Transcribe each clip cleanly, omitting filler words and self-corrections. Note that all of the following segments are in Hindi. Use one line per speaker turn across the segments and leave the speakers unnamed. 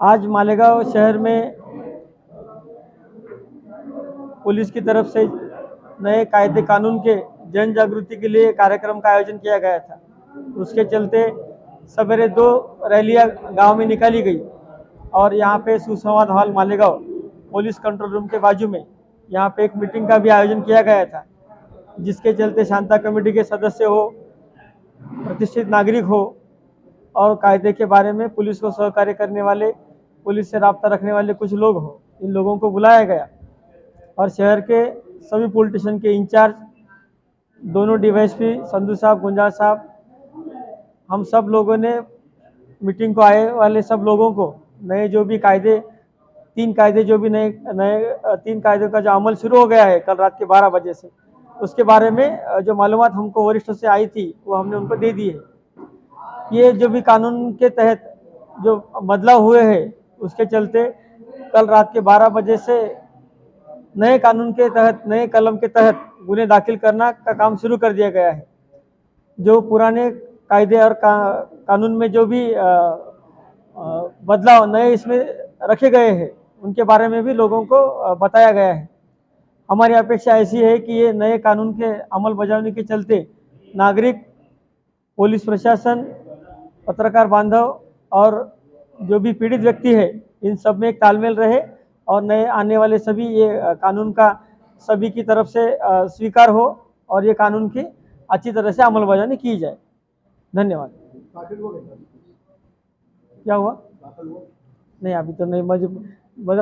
आज मालेगांव शहर में पुलिस की तरफ से नए कायदे कानून के जन जागृति के लिए कार्यक्रम का आयोजन किया गया था। उसके चलते सवेरे 2 रैलियां गांव में निकाली गई और यहाँ पे सुसंवाद hall Malegaon police control room के बाजू में यहाँ पे एक मीटिंग का भी आयोजन किया गया था, जिसके चलते शांता कमेटी के सदस्य हो, प्रतिष्ठित नागरिक हो और कायदे के बारे में पुलिस को सहकार्य करने वाले, पुलिस से राब्ता रखने वाले कुछ लोग हो, इन लोगों को बुलाया गया और शहर के सभी पुलिस स्टेशन के इंचार्ज, दोनों डीवाईएसपी संधू साहब, गुंजाल साहब, हम सब लोगों ने मीटिंग को आए वाले सब लोगों को नए जो भी कायदे, 3 कायदे जो भी नए 3 कायदों का जो अमल शुरू हो गया है कल रात के 12 बजे से, उसके बारे में जो मालूमात हमको वरिष्ठों से आई थी वो हमने उनको दे दी है। ये जो भी कानून के तहत जो बदलाव हुए हैं उसके चलते कल रात के 12 बजे से नए कानून के तहत, नए कलम के तहत गुने दाखिल करना का काम शुरू कर दिया गया है। जो पुराने कायदे और कानून में जो भी बदलाव नए इसमें रखे गए हैं उनके बारे में भी लोगों को बताया गया है। हमारी अपेक्षा ऐसी है कि ये नए कानून के अमल बजावने के चलते नागरिक, पुलिस प्रशासन, पत्रकार बांधव और जो भी पीड़ित व्यक्ति है इन सब में एक तालमेल रहे और नए आने वाले सभी ये कानून का सभी की तरफ से स्वीकार हो और ये कानून की अच्छी तरह से अमलबजावनी की जाए। धन्यवाद। क्या हुआ? नहीं, अभी तो नहीं, मुझे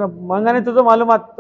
मांगा नहीं तो मालूमात